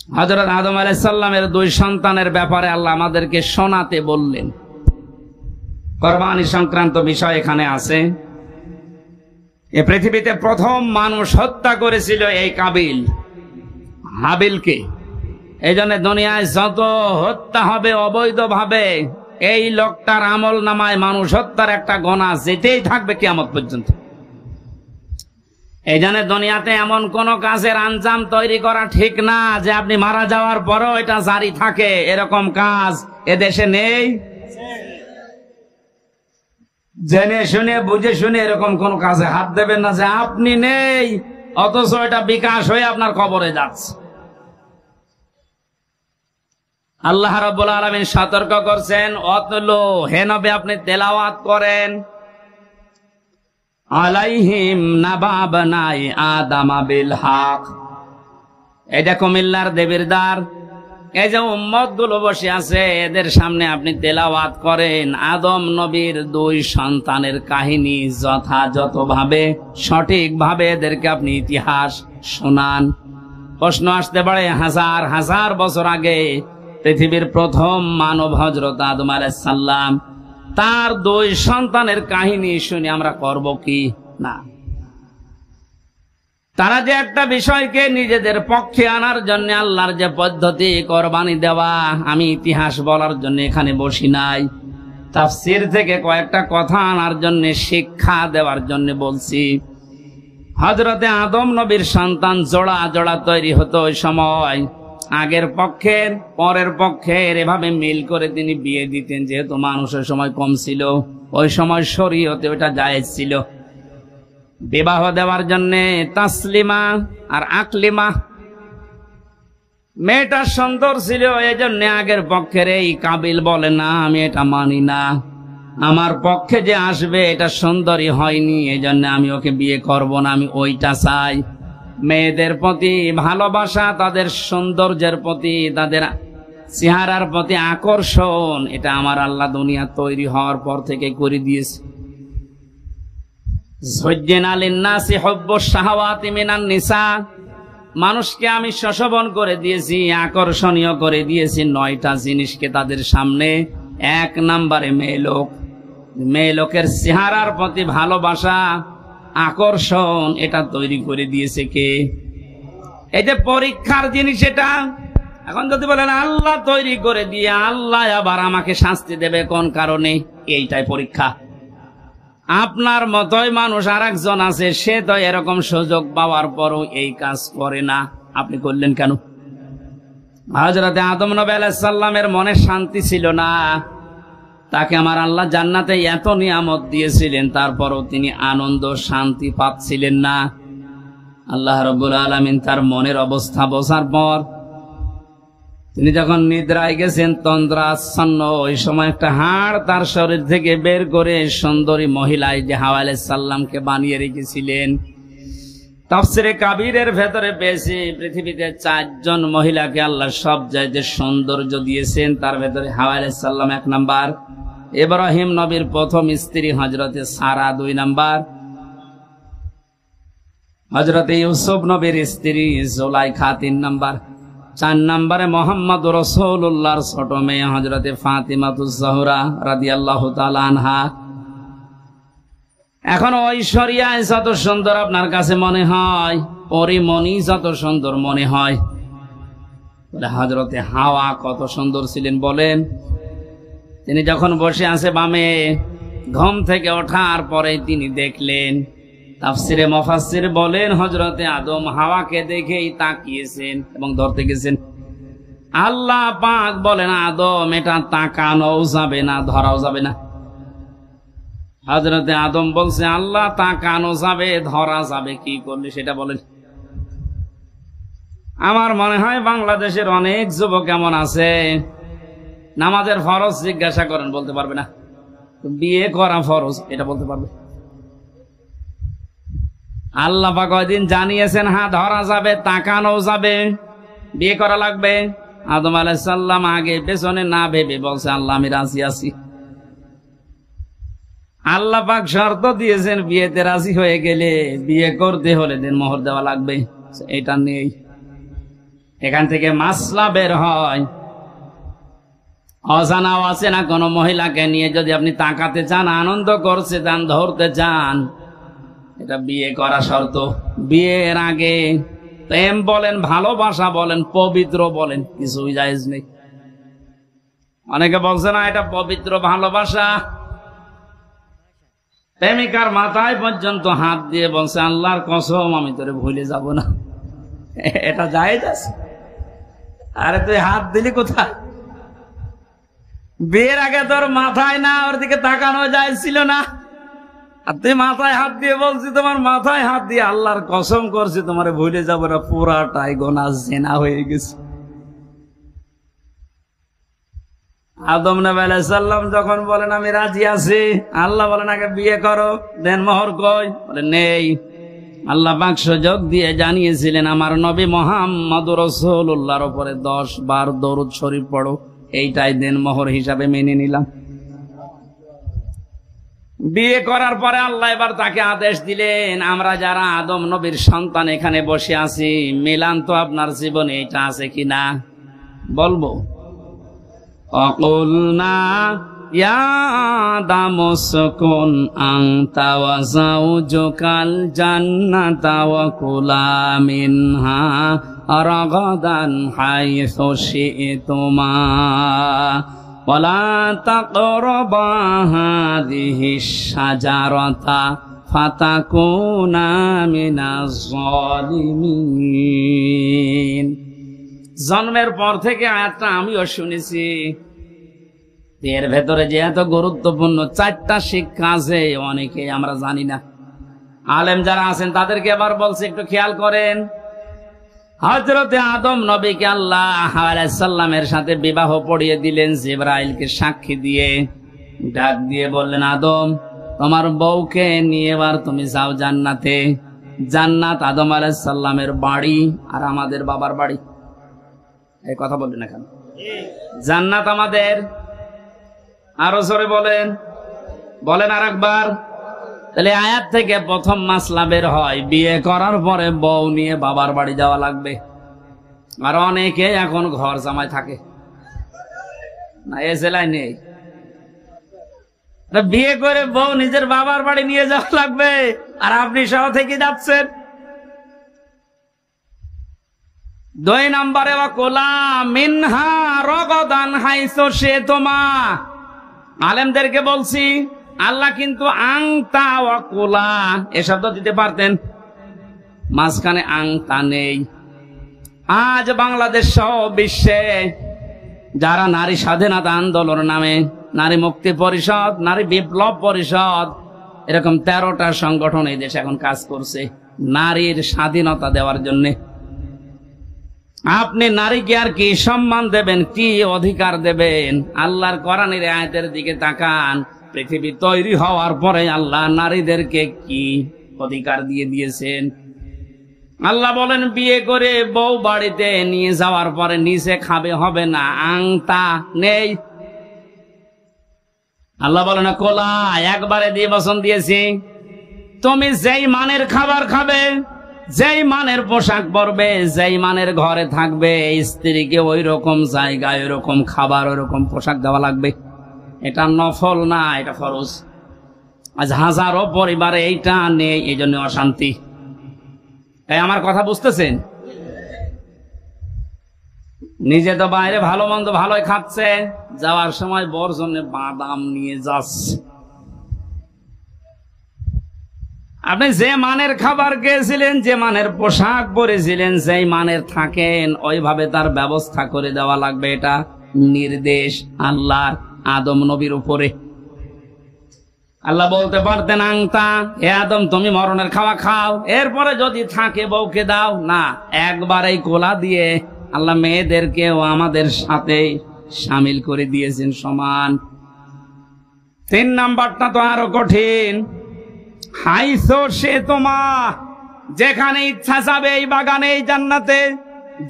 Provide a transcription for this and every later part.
হযরত আদম আলাইহিস সালামের দুই সন্তানের ব্যাপারে আল্লাহ আমাদেরকে শোনাতে বললেন। কুরবানি সংক্রান্ত বিষয় এখানে আছে। এই পৃথিবীতে প্রথম মানুষ হত্যা করেছিল এই কাবিল, হাবিলকে। এই জন্য দুনিয়ায় যত হত্যা হবে অবৈধভাবে, এই লোকটার আমল নামায় মানুষ হত্যার একটা গোনা যেতেই থাকবে কিয়ামত পর্যন্ত। এই জন্য দুনিয়াতে এমন কোন কাজের আঞ্জাম তৈরি করা ঠিক না যে আপনি মারা যাওয়ার পরও এটা জারি থাকে, এরকম কাজ এদেশে নেই। জেনে শুনে বুঝে শুনে এরকম কোন কাজে হাত দেবেন না যে আপনি নেই অথচ এটা বিকাশ হয়ে আপনার কবরে যাচ্ছে। আল্লাহ রাব্বুল আলামিন সতর্ক করছেন, অতলো হে নবী আপনি তেলাওয়াত করেন, আলাইহিম নাবাবনাই আদম বিল হক। এটা কুমিল্লার দেবীরদার, এই যে উম্মত গুলো বসে আছে এদের সামনে আপনি তেলাওয়াত করেন আদম নবীর দুই সন্তানের কাহিনী যথাযথভাবে সঠিকভাবে এদেরকে আপনি ইতিহাস শোনান। প্রশ্ন আসতে পারে, হাজার হাজার বছর আগে পৃথিবীর প্রথম মানব হযরত আদম আলাইহিস সালাম, তার দুই সন্তানের কাহিনী শুনে আমরা করব কি না? তারা যে একটা বিষয়কে নিজেদের পক্ষে আনার জন্য আল্লাহর যে পদ্ধতি কোরবানি দেওয়া, আমি ইতিহাস বলার জন্য এখানে বসি নাই, তাফসীর থেকে কয়েকটা কথা আনার জন্য, শিক্ষা দেওয়ার জন্য বলছি। হযরতে আদম নবীর সন্তান জোড়া জোড়া তৈরি হতো ওই সময়, আগের পক্ষের পরের পক্ষের এভাবে মিল করে তিনি বিয়ে দিতেন। যেহেতু মানুষের সময় কম ছিল, ওই সময় শরীয়তে ওটা জায়েজ ছিল। বিবাহ দেওয়ার জন্য তাসলিমা আর আকলিমা, মেয়েটা সুন্দর ছিল, এই জন্য আগের পক্ষের এই কাবিল বলে না আমি এটা মানি না, আমার পক্ষে যে আসবে এটা সুন্দরী হয়নি, এই জন্য আমি ওকে বিয়ে করব না, আমি ওইটা চাই। মেয়েদের প্রতি ভালোবাসা, তাদের সৌন্দর্যের প্রতি, তাদের চেহারার প্রতি আকর্ষণ, এটা আমার আল্লাহ দুনিয়া তৈরি হওয়ার পর থেকে করে দিয়েছে। যুজ্জিনা লিন-নাসি হুব্বুশ শাহাওয়াতি মিনান নিসা, মানুষকে আমি শোষণ করে দিয়েছি, আকর্ষণীয় করে দিয়েছি 9টা জিনিসকে তাদের সামনে। 1 নম্বরে মেয়ে লোক, মেয়ে লোকের চেহারার প্রতি ভালোবাসা, আকর্ষণ, এটা তৈরি করে দিয়েছে কে? এই যে পরীক্ষার জিনিস এটা। এখন যদি বলেন আল্লাহ তৈরি করে দিয়ে আল্লাহ আবার আমাকে শাস্তি দেবে কোন কারণে, এইটাই পরীক্ষা। আপনার মতোই মানুষ আর একজন আছে, সে তো এরকম সুযোগ পাওয়ার পরও এই কাজ করে না, আপনি করলেন কেন? হযরতে আদম নবী আলাইহিস সালামের মনে শান্তি ছিল না, তাকে আমার আল্লাহ জান্নাতে এত নিয়ামত দিয়েছিলেন, তারপরও তিনি আনন্দ শান্তি পাচ্ছিলেন না। আল্লাহ রাব্বুল আলামিন তার মনের অবস্থা বোঝার পর তিনি যখন নিদ্রায় গেছেন তন্দ্রাচ্ছন্ন, ওই সময় একটা হাড় তার শরীর থেকে বের করে সুন্দরী মহিলায় যে হাওয়া আলাইহিস সালামকে বানিয়ে রেখেছিলেন। তাফসীরে কাবীরের ভেতরে পেয়েছি পৃথিবীতে 4 জন মহিলাকে আল্লাহ সব চাইতে সৌন্দর্য দিয়েছেন, তার ভেতরে হাওয়া আলাইহিস সালাম 1 নাম্বার, ইব্রাহিম নবীর প্রথম স্ত্রী হযরতে সারা 2 নাম্বার, হযরতে ইউসুফ নবীর স্ত্রী জুলাইখা 3 নাম্বার, 4 নম্বরে মোহাম্মদ রাসূলুল্লাহর ছোট মেয়ে হযরতে ফাতিমাতুজ জোহরা রাদিয়াল্লাহু তাআলা আনহা। এখন ঐশ্বরিয়ায় যত সুন্দর আপনার কাছে মনে হয়, পরিমণি যত সুন্দর মনে হয়, বলে হযরতে হাওয়া কত সুন্দর ছিলেন বলেন। তিনি যখন বসে আছে বামে, ঘুম থেকে ওঠার পরে তিনি দেখলেন, তাফসীরে মুফাসসির বলেন হযরতে আদম হাওয়াকে দেখেই তাকিয়েছেন এবং ধরতে গেছেন। আল্লাহ পাক বলেন, আদম এটা তাকানোও যাবে না, ধরাও যাবে না। হযরতে আদম বলছে, আল্লাহ তাকানো যাবে, ধরা যাবে কি করলে সেটা বলেন। আমার মনে হয় বাংলাদেশের অনেক যুবক এমন আছে, নামাজের ফরজ জিজ্ঞাসা করেন বলতে পারবে না, বিয়ে করা ফরজ এটা বলতে পারবে। আল্লাহ পাক কয়দিন জানিয়েছেন হ্যাঁ ধরা যাবে, তাকানো যাবে, বিয়ে করা লাগবে। আদম আলাইহিস সালাম আগে পেছনে না ভেবে বলছে, আল্লাহ আমি রাজি আছি। আল্লাহ পাক শর্ত দিয়েছেন, বিয়েতে রাজি হয়ে গেলে বিয়ে করতে হলে দিন মোহর দেওয়া লাগবে, এটা নেই। এখান থেকে মাসলা বের হয়। অজানা অচেনা কোন মহিলাকে নিয়ে যদি আপনি তাকাতে চান, আনন্দ করতে চান, ধরতে চান, এটা বিয়ে করা শর্ত। বিয়ের আগে প্রেম বলেন, ভালোবাসা বলেন, পবিত্র বলেন, কিছুই জায়েজ নেই। অনেকে বলছে না এটা পবিত্র ভালোবাসা। প্রেমিকার মাথায় পর্যন্ত হাত দিয়ে বলছে আল্লাহর কসম আমি তোরে ভুলে যাব না, এটা জায়েজ আছে? আরে তুই হাত দিলি কোথায়? বিয়ের আগে তোর মাথায় না ওর দিকে তাকানো যায় ছিল না, আর তুই মাথায় হাত দিয়ে বলছি তোমার মাথায় হাত দিয়ে আল্লাহর কসম করছি তোমারে ভুলে যাব না, পুরাটাই গোনা জেনা হয়ে গেছে। আদম নবী আলাইহিস সালাম যখন বলেন আমি রাজি আছি, আল্লাহ বলেন আগে বিয়ে করো, দেন মোহর কই? বলে নেই। আল্লাহ পাক সুযোগ দিয়ে জানিয়েছিলেন আমার নবী মুহাম্মদুর রাসূলুল্লাহর উপরে 10 বার দরুদ শরীফ পড়ো, এইটাই দেন মোহর হিসাবে মেনে নিলাম। বিয়ে করার পরে আল্লাহ এবার তাকে আদেশ দিলেন, আমরা যারা আদম নবীর সন্তান এখানে বসে আছি, মিলান তো আপনার জীবনে এটা আছে কিনা বলবো। অকুলনা ইয়া আদামু সুকুন আনতা ওয়া যাওজুকাল জান্নাতা ওয়া কুলা মিনহা রাগাদান হাইসু শি'তুমা ওয়ালা তাকরাবা হাযিহিশ শাজারাতা ফাতাকুনা মিনাজ জালিমিন। জন্মের পর থেকে আয়াতটা আমিও শুনেছি। এর ভেতরে যে এত গুরুত্বপূর্ণ 4টা শিক্ষা আছে, অনেকে আমরা জানি না। আলেম যারা আছেন তাদেরকে এবার বলছে একটু খেয়াল করেন। হযরতে আদম নবীকে আল্লাহ আলাইহিস সালামের সাথে বিবাহ পড়িয়ে দিলেন জিবরাইলকে সাক্ষী দিয়ে। ডাক দিয়ে বললেন আদম তোমার বউকে নিয়ে এবার তুমি যাও জান্নাতে। জান্নাত আদম আলাইহিস সালামের বাড়ি আর আমাদের বাবার বাড়ি। এই কথা বললেন না কেন? জান্নাত আমাদের, আরো জোরে বলেন, বলেন আরেকবার। তাহলে আয়াত থেকে প্রথম মাসলা বের হয়, বিয়ে করার পরে বউ নিয়ে বাবার বাড়ি যাওয়া লাগবে। আর অনেকে এখন ঘর জামাই থাকে না, এ জেলায় নেই। বিয়ে করে বউ নিজের বাবার বাড়ি নিয়ে যাওয়া লাগবে, আর আপনি সহ থেকে যাচ্ছেন। 2 নম্বরে ওয়াকুলা মিনহা রাগাদান হাইসু শি'তুমা। আলেমদেরকে বলছি আল্লাহ কিন্তু আংতা ওয়াকুলা এ শব্দ দিতে পারতেন, মাঝখানে আংতা নেই। আজ বাংলাদেশ সহ বিশ্বে যারা নারী স্বাধীনতা আন্দোলন নামে, নারী মুক্তি পরিষদ, নারী বিপ্লব পরিষদ, এরকম 13টা সংগঠন এই দেশে এখন কাজ করছে নারীর স্বাধীনতা দেওয়ার জন্য। আপনি নারীকে আর কি সম্মান দেবেন, কি অধিকার দেবেন? আল্লাহর কোরআনের আয়াতের দিকে তাকান। পৃথিবী তৈরি হওয়ার পরে আল্লাহ নারীদেরকে কি অধিকার দিয়ে দিয়েছেন? আল্লাহ বলেন বিয়ে করে বউ বাড়িতে নিয়ে যাওয়ার পরে নিচে খাবে হবে না, আংতা নেই। আল্লাহ বলেন কোলা একবারে দিয়ে বসন দিয়েছি, তুমি যেই মানের খাবার খাবে, যেই মানের পোশাক পরবে, যেই মানের ঘরে থাকবে, স্ত্রীকে ওই রকম জায়গায় ওই রকম খাবার ওই রকম পোশাক দেওয়া লাগবে। এটা নফল না, এটা ফরজ। আজ হাজারো পরিবারে এইটা নেই, এই জন্য অশান্তি। তাই আমার কথা বুঝতেছেন? নিজে তো বাইরে ভালো মন্দ ভালোই খাচ্ছে, যাওয়ার সময় বর জন্য বাদাম নিয়ে যাচ্ছে। আপনি যে মানের খাবার খেয়েছিলেন, যে মানের পোশাক পরেছিলেন, যেই মানের থাকেন, ওইভাবে তার ব্যবস্থা করে দেওয়া লাগবে। এটা নির্দেশ আল্লাহ আদম নবীর উপরে। আল্লাহ বলতে পারতেন আংতা, হে আদম তুমি মরণের খাওয়া খাও, এরপরে যদি থাকে বউকে দাও না। একবারেই কোলা দিয়ে আল্লাহ মেয়েদেরকেও আমাদের সাথে শামিল করে দিয়েছেন সমান। 3 নাম্বারটা তো আরো কঠিন। হাইসু শি'তুমা, যেখানে ইচ্ছা যাবে এই বাগানে এই জান্নাতে,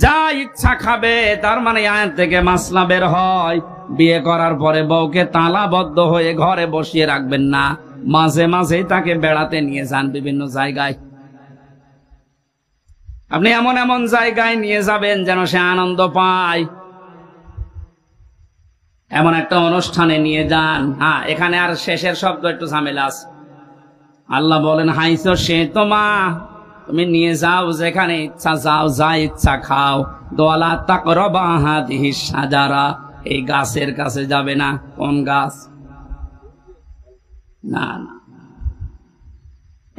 যা ইচ্ছা খাবে। তার মানে আয়াত থেকে মাসলা বের হয়, বিয়ে করার পরে বউকে তালাবদ্ধ হয়ে ঘরে বসিয়ে রাখবেন না, মাঝে মাঝে তাকে বেড়াতে নিয়ে যান বিভিন্ন জায়গায়। আপনি এমন এমন জায়গায় নিয়ে যাবেন যেন সে আনন্দ পায়। এমন একটা অনুষ্ঠানে নিয়ে যান। হ্যাঁ, এখানে আর শেষের শব্দ একটু ঝামেলা আছে। আল্লাহ বলেন হাইছো সে তোমা, তুমি নিয়ে যাও যেখানে ইচ্ছা যাও, যা ইচ্ছা খাও। দোয়ালা তাকরাবা হাদিহি শাজারা, এই গাছের কাছে যাবে না। কোন গাছ? না না,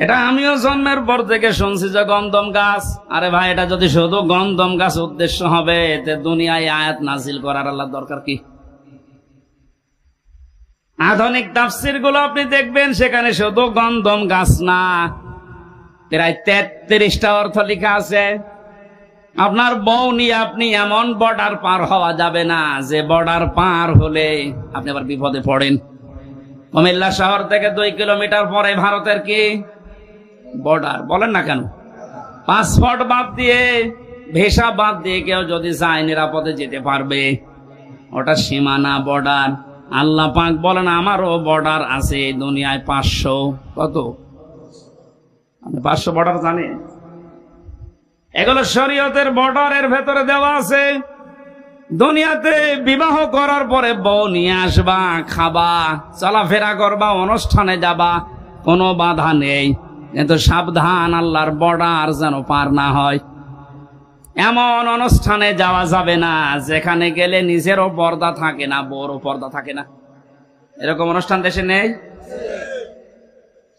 এটা আমিও জন্মের পর থেকে শুনছি যে গন্ধম গাছ। আরে ভাই, এটা যদি শুধু গন্ধম গাছ উদ্দেশ্য হবে, তে দুনিয়ায় আয়াত নাজিল করার আল্লাহ দরকার কি? আধুনিক তাফসীর গুলো আপনি দেখবেন সেখানে শুধু গন্ধম গাছ না, প্রায় 33টা অর্থ লেখা আছে। আপনার বউ নিয়ে আপনি এমন বর্ডার পার হওয়া যাবে না যে বর্ডার পার হলে আপনি আবার বিপদে পড়েন। কুমিল্লা শহর থেকে 2 কিলোমিটার পরে ভারতের কি বর্ডার? বলেন না কেন? পাসপোর্ট বাদ দিয়ে, ভিসা বাদ দিয়ে কেউ যদি যায় নিরাপদে যেতে পারবে। ওটা সীমানা, বর্ডার। আল্লাহ পাক বলেন আমারও বর্ডার আছে দুনিয়ায় 500। কত? আপনি 500 বর্ডার জানেন? এগুলো শরীয়তের বর্ডারের ভেতরে দেওয়া আছে। দুনিয়াতে বিবাহ করার পরে বউ নিয়ে আসবা, খাবা, চলাফেরা করবা, অনুষ্ঠানে যাবা, কোনো বাধা নেই। কিন্তু সাবধান, আল্লাহর বর্ডার যেন পার না হয়। এমন অনুষ্ঠানে যাওয়া যাবে না যেখানে গেলে নিজেরও পর্দা থাকে না, বউরও পর্দা থাকে না। এরকম অনুষ্ঠান দেশে নেই?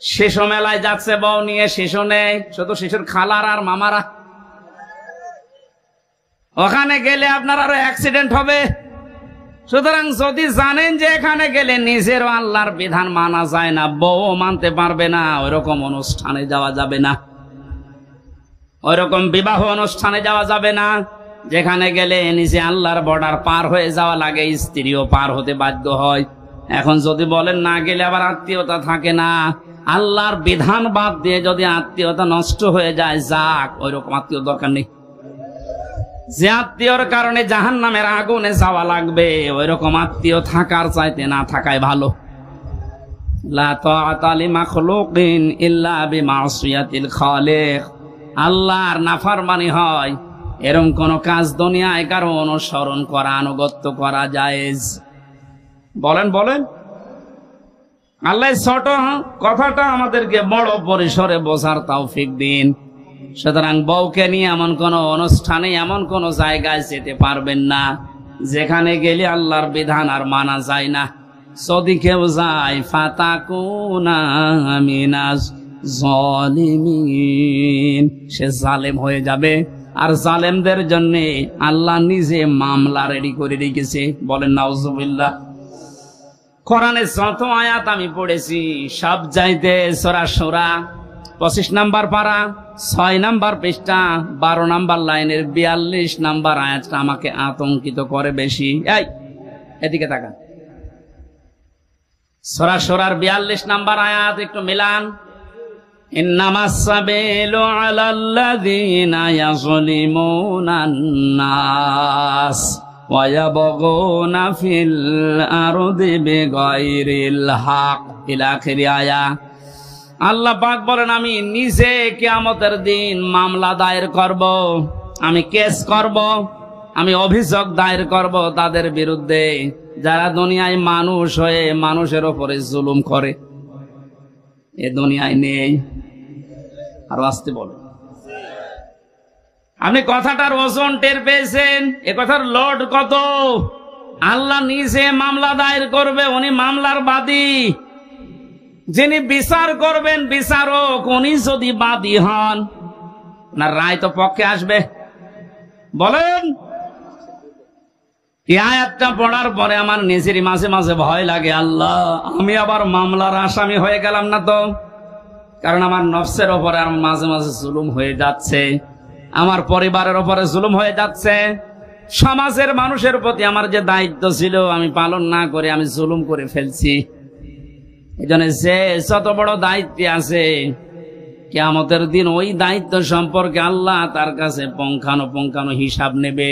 শিশু মেলায় যাচ্ছে বউ নিয়ে, শিশু নেই, শুধু শিশুর খালার আর মামারা। ওখানে গেলে আপনার আরো অ্যাক্সিডেন্ট হবে। সুতরাং যদি জানেন যে এখানে গেলে নিজেরও আল্লাহর বিধান মানা যায় না, বউ মানতে পারবে না, ওইরকম অনুষ্ঠানে যাওয়া যাবে না। ওইরকম বিবাহ অনুষ্ঠানে যাওয়া যাবে না যেখানে গেলে নিজে আল্লাহর বর্ডার পার হয়ে যাওয়া লাগে, স্ত্রীও পার হতে বাধ্য হয়। এখন যদি বলেন না গেলে আবার আত্মীয়তা থাকে না, আল্লাহর বিধান বাদ দিয়ে যদি আত্মীয়তা নষ্ট হয়ে যায়, যাক, ওইরকম আত্মীয় দরকার নেই। যে আত্মীয়র কারণে জাহান্নামের আগুনে যাওয়া লাগবে, ওইরকম আত্মীয় থাকার চাইতে না থাকাই ভালো। লা তাআতা লিমাখলুকিন ইল্লা বিমাসিয়াতিল খালিক। আল্লাহর নাফরমানি হয় এরকম কোন কাজ দুনিয়ায় কারো অনুসরণ করা, আনুগত্য করা জায়েজ? বলেন বলেন। আল্লাহ ছোট কথাটা আমাদেরকে বড় পরিসরে বোঝার তৌফিক দিন। সুতরাং বউকে নিয়ে এমন কোন অনুষ্ঠানে, এমন কোন জায়গায় যেতে পারবেন না যেখানে গেলে আল্লাহর বিধান আর মানা যায় না। যদি কেউ যায়, ফাতাকুনা মিনাজ জালিমিন, সে জালেম হয়ে যাবে। আর জালেমদের জন্য আল্লাহ নিজে মামলা রেডি করে রেখেছে। বলেন নাউজুবিল্লাহ। কোরআনে যত আয়াত আমি পড়েছি সব চাইতে সূরা শূরা 25 নাম্বার পারা, 6 নাম্বার পৃষ্ঠা, 12 নাম্বার লাইনের 42 নাম্বার আয়াতটা আমাকে আতঙ্কিত করে বেশি। এই এদিকে তাকান। সূরা শূরার 42 নাম্বার আয়াত একটু মিলান। ইন্নামাস সাবিলু আলাল্লাযীনা ইয়াযলিমুনান নাস ওয়া ইয়াবগুনা ফিল আরদি বিগাইরিল হক, ইলা আখির আয়াত। আল্লাহ পাক বলেন আমি নিজে কিয়ামতের দিন মামলা দায়ের করব, আমি কেস করব, আমি অভিযোগ দায়ের করব তাদের বিরুদ্ধে যারা দুনিয়ায় মানুষ হয়ে মানুষের উপরে জুলুম করে। এ দুনিয়ায় নেই। আর আসতে বলো, আপনি কথাটার ওজন টের পেয়েছেন? এ কথার লোড কত? আল্লাহ নিজে মামলা দায়ের করবে, উনি মামলার বাদী। যিনি বিচার করবেন বিচারক, উনি যদি বাদী হন, না রায় তো পক্ষে আসবে। বলেন, এই আয়াতটা পড়ার পরে আমার নিজেরই মাঝে মাঝে ভয় লাগে, আল্লাহ আমি আবার মামলার আসামি হয়ে গেলাম না তো? কারণ আমার নফসের ওপরে আর মাঝে মাঝে জুলুম হয়ে যাচ্ছে, আমার পরিবারের ওপরে জুলুম হয়ে যাচ্ছে, সমাজের মানুষের প্রতি আমার যে দায়িত্ব ছিল আমি পালন না করে আমি জুলুম করে ফেলছি। এই জন্য যে যত বড় দায়িত্ব আছে, কিয়ামতের দিন ওই দায়িত্ব সম্পর্কে আল্লাহ তার কাছে পুঙ্খানুপুঙ্খানু হিসাব নেবে।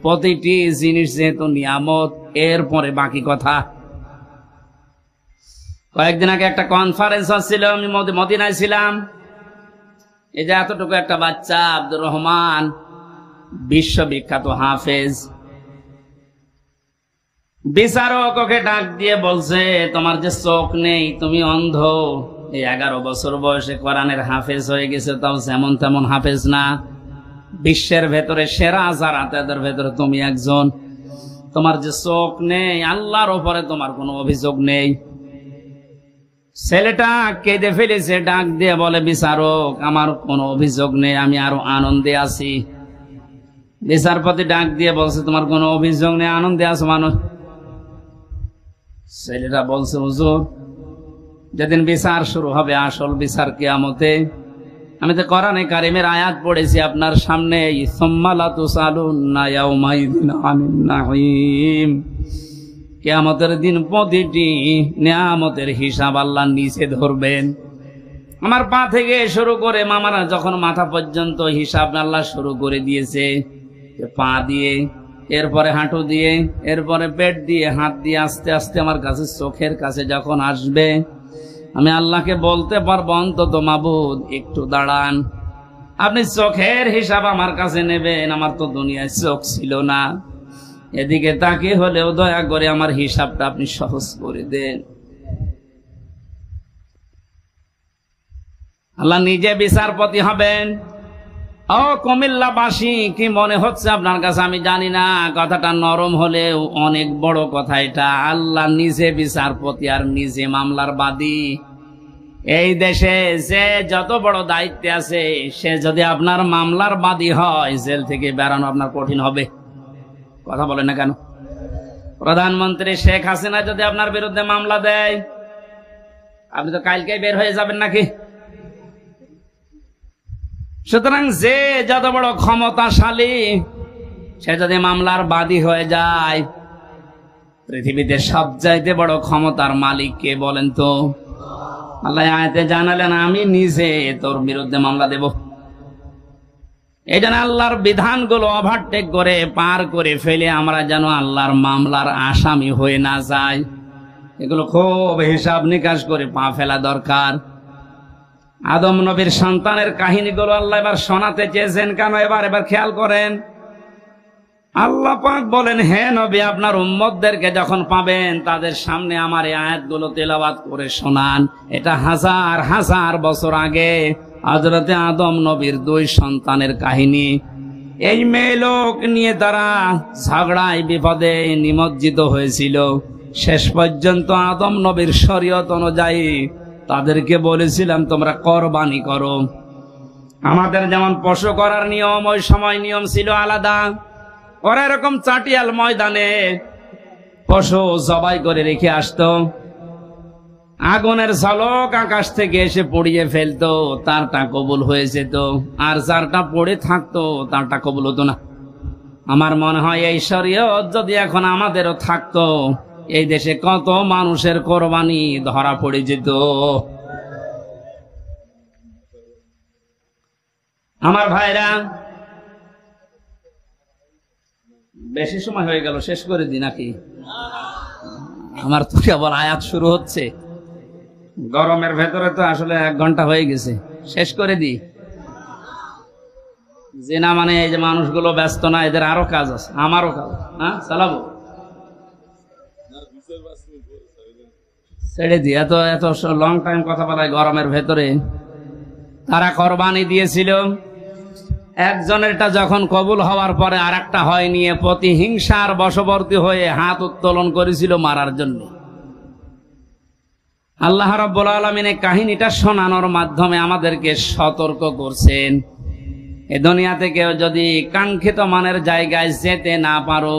প্রতিটি জিনিস যেহেতু নিয়ামত, এরপরে বাকি কথা। কয়েকদিন আগে একটা কনফারেন্স হচ্ছিল, আমি মদিনায় ছিলাম। এই যে এতটুকু একটা বাচ্চা আব্দুর রহমান, বিশ্ববিখ্যাত হাফেজ, বিচারক ওকে ডাক দিয়ে বলছে, তোমার যে চোখ নেই, তুমি অন্ধ, এই 11 বছর বয়সে কোরআনের হাফেজ হয়ে গেছে, তাও যেমন তেমন হাফেজ না, বিশ্বের ভেতরে সেরা জারাতেদের ভেতরে তুমি একজন, তোমার যে চোখ নেই, আল্লাহর উপরে তোমার কোনো অভিযোগ নেই। ছেলেটা কেঁদে ফেলেছে, ডাক দিয়ে বলে, বিচারক আমার কোনো অভিযোগ নেই, আমি আরো আনন্দে আছি। বিচারপতি ডাক দিয়ে বলছে, তোমার কোনো অভিযোগ নেই, আনন্দে আছো মানুষ? ছেলেটা বলছে, হুজুর যেদিন বিচার শুরু হবে, আসল বিচার কিয়ামতে, আমি তো কোরআনে কারিমের আয়াত পড়েছি আপনার সামনে, সুম্মা লা তুসালুন্না ইয়াউমাইযিন আনিন নাঈম, কিয়ামতের দিন প্রতিটি নিয়ামতের হিসাব আল্লাহ নিচে ধরবেন। আমার পা থেকে শুরু করে মামারা যখন মাথা পর্যন্ত হিসাব আল্লাহ শুরু করে দিয়েছে, পা দিয়ে, এরপরে হাঁটু দিয়ে, এরপরে পেট দিয়ে, হাত দিয়ে, আস্তে আস্তে আমার কাছে চোখের কাছে যখন আসবে, আমি আল্লাহকে বলতে পারবো, অন্তত মাবুদ একটু দাঁড়ান, আপনি চোখের হিসাব আমার কাছে নেবেন, আমার তো দুনিয়ায় চোখ ছিল না, এদিকে তাকে হলেও দয়া করে আমার হিসাবটা আপনি সহজ করে দেন। আল্লাহ নিজে বিচারপতি হবেন। ও কুমিল্লাবাসী, কি মনে হচ্ছে আপনার কাছে আমি জানি না, কথাটা নরম হলেও অনেক বড় কথা এটা। আল্লাহ নিজে বিচারপতি আর নিজে মামলার বাদী। এই দেশে যে যত বড় দায়িত্বে আছে, সে যদি আপনার মামলার বাদী হয়, জেল থেকে বেরানো আপনার কঠিন হবে। কথা বলে না কেন? প্রধানমন্ত্রী শেখ হাসিনা যদি আপনার বিরুদ্ধে মামলা দেয়, আপনি তো কালকেই বের হয়ে যাবেন নাকি? সুতরাং যে যত বড় ক্ষমতাশালী, সে যদি মামলার বাদী হয়ে যায়, পৃথিবীতে সবচাইতে বড় ক্ষমতার মালিক কে বলেন তো? আল্লাহ আয়াতে জানালেন, আমি নিজে তোর বিরুদ্ধে মামলা দেব। এই জন্য আল্লাহর বিধানগুলো ওভারটেক করে, পার করে ফেলে আমরা যেন আল্লাহর মামলার আসামি হয়ে না যাই, এগুলো খুব হিসাব নিকাশ করে পা ফেলা দরকার। আদম নবীর সন্তানের কাহিনীগুলো আল্লাহ এবার শোনাতে চেয়েছেন কেন? এবার খেয়াল করেন। আল্লাহ পাক বলেন, হে নবী, আপনার উম্মতদেরকে যখন পাবেন, তাদের সামনে আমার এই আয়াতগুলো তেলাওয়াত করে শোনান। এটা হাজার হাজার বছর আগে হযরতে আদম নবীর 2 সন্তানের কাহিনী। এই মেয়ে লোক নিয়ে তারা ঝগড়ায় বিপদে নিমজ্জিত হয়েছিল। শেষ পর্যন্ত আদম নবীর শরীয়ত অনুযায়ী তাদেরকে বলেছিলাম, তোমরা কোরবানি করো। আমাদের যেমন পশু করার নিয়ম, ওই সময় নিয়ম ছিল আলাদা। ওরা এরকম চাটিয়াল ময়দানে পশু জবাই করে রেখে আসতো, আগুনের ঝলক আকাশ থেকে এসে পড়িয়ে ফেলতো, তারটা কবুল হয়ে যেত, আর যারটা পড়ে থাকতো তারটা কবুল হতো না। আমার মনে হয় এই শরীয়ত যদি এখন আমাদেরও থাকতো, এই দেশে কত মানুষের কোরবানি ধরা পড়ে যেত। আমার ভাইরা, বেশি সময় হয়ে গেল, শেষ করে দি নাকি? আমার তো কেবল আয়াত শুরু হচ্ছে, গরমের ভেতরে তো আসলে 1 ঘন্টা হয়ে গেছে, শেষ করে দি। যে না মানে এই যে মানুষগুলো ব্যস্ত না, এদের আরো কাজ আছে, আমারও কাজ। হ্যাঁ, চালাবো, ছেড়ে দি। এত এত লং টাইম কথা বলায় গরমের ভেতরে। তারা কোরবানি দিয়েছিল, একজনেরটা যখন কবুল হওয়ার পরে আর একটা হয় নিয়ে প্রতিহিংসার বশবর্তী হয়ে হাত উত্তোলন করেছিল মারার জন্য। আল্লাহ রাব্বুল আলামিন এই কাহিনীটা শোনানোর মাধ্যমে আমাদেরকে সতর্ক করছেন, এ দুনিয়াতে কেউ যদি কাঙ্ক্ষিত মানের জায়গায় যেতে না পারো,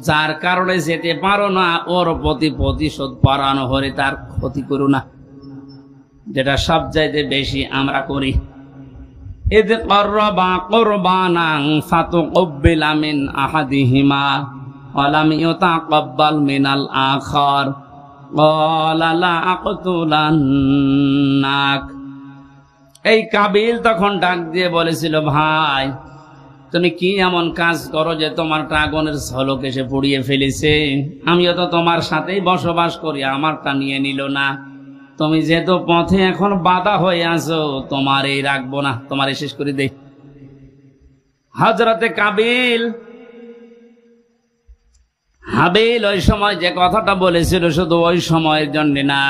যার কারণে যেতে পারো না, ওর প্রতি প্রতিশোধ পরানো হলে তার ক্ষতি করো না, যেটা সবচাইতে বেশি আমরা করি। ইদ ক্বাররাবা কুরবানান ফাতুকব্বিলা মিন আহাদিহিমা ওয়া লাম ইউতাকাব্বাল মিনাল আখার ক্বালা লা আকতুলান্নাক। এই কাবিল তখন ডাক দিয়ে বলেছিল, ভাই তুমি কি এমন কাজ করো যে তোমারটা আগুনের ঝলক এসে পুড়িয়ে ফেলেছে? আমিও তো তোমার সাথেই বসবাস করি, আমারটা নিয়ে নিল না। তুমি যেহেতু পথে এখন বাধা হয়ে আছো, তোমার এই রাখবো না, তোমার শেষ করে দেই। হযরতে হাবিল ওই সময় যে কথাটা বলেছিল শুধু ওই সময়ের জন্য না,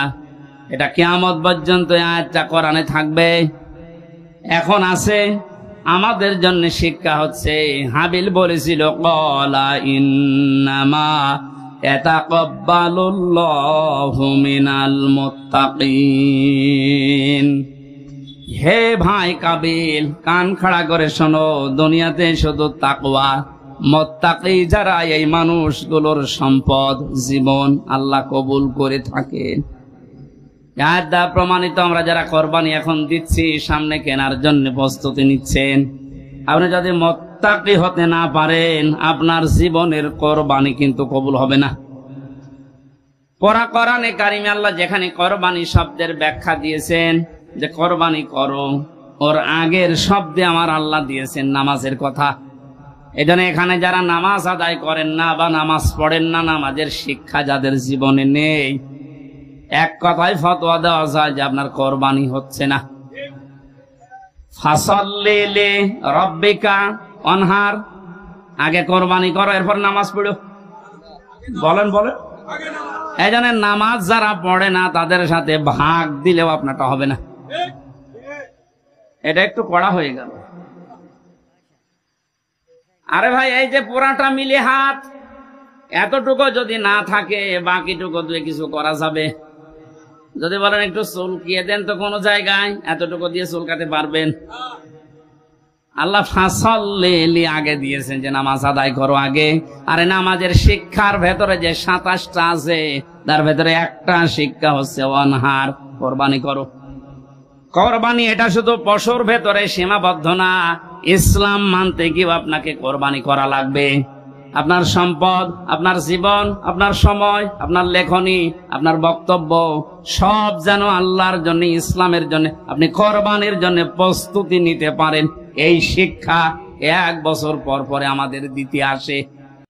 এটা কিয়ামত পর্যন্ত আয়াতটা কোরআনে থাকবে, এখন আছে, আমাদের জন্য শিক্ষা হচ্ছে। হাবিল বলেছিল ক্বালা ইন্নামা ইয়াতাকাব্বালুল্লাহু মিনাল মুত্তাকিন। হে ভাই কাবিল, কান খাড়া করে শোনো, দুনিয়াতে শুধু তাকওয়া, মুত্তাকি যারা, এই মানুষগুলোর সম্পদ, জীবন আল্লাহ কবুল করে থাকেন। আয়াত দ্বারা প্রমাণিত। আমরা যারা কোরবানি এখন দিচ্ছি, সামনে কেনার জন্য প্রস্তুতি নিচ্ছেন, আপনি যদি মুত্তাকি হতে না পারেন, আপনার জীবনের কোরবানি কিন্তু কবুল হবে না। কোরআনে কারিমে আল্লাহ যেখানে কোরবানি শব্দের ব্যাখ্যা দিয়েছেন যে কোরবানি করো, ওর আগের শব্দে আমার আল্লাহ দিয়েছেন নামাজের কথা। এজন্য এখানে যারা নামাজ আদায় করেন না বা নামাজ পড়েন না, নামাজের শিক্ষা যাদের জীবনে নেই, এক কথায় ফতোয়া দেওয়া যায় যে আপনার কোরবানি হচ্ছে না। ফাসাল্লি লিরাব্বিকা ওয়ানহার, আগে কোরবানি করো, এরপর নামাজ পড়ো। বলেন এই জন্য নামাজ যারা পড়ে না তাদের সাথে ভাগ দিলেও আপনারটা হবে না। এটা একটু কড়া হয়ে গেল। আরে ভাই, এই যে পুরাটা মিলে হাত, এতটুকু যদি না থাকে, বাকিটুকু দিয়ে কিছু করা যাবে। যদি বলেন একটু চুলকিয়ে দেন তো কোনো জায়গায়, এতটুকু দিয়ে চুল কাটতে পারবেন? আল্লাহ ফাসাল্লি আগে দিয়েছেন যে নামাজ আদায় করো আগে। আরে নামাজের শিক্ষার ভেতরে যে 27টা আছে, তার ভেতরে একটা শিক্ষা হচ্ছে ওয়ানহার, কোরবানি করো। কোরবানি এটা শুধু পশুর ভেতরে সীমাবদ্ধ না, ইসলাম মানতে গিয়ে আপনাকে কোরবানি করা লাগবে। আপনার সম্পদ, আপনার জীবন, আপনার সময়, আপনার লেখনী, আপনার বক্তব্য সব যেন আল্লাহর জন্য, ইসলামের জন্য, আপনি কোরবানির জন্য প্রস্তুতি নিতে পারেন। এই শিক্ষা 1 বছর পর পরে আমাদের দিতে আসে।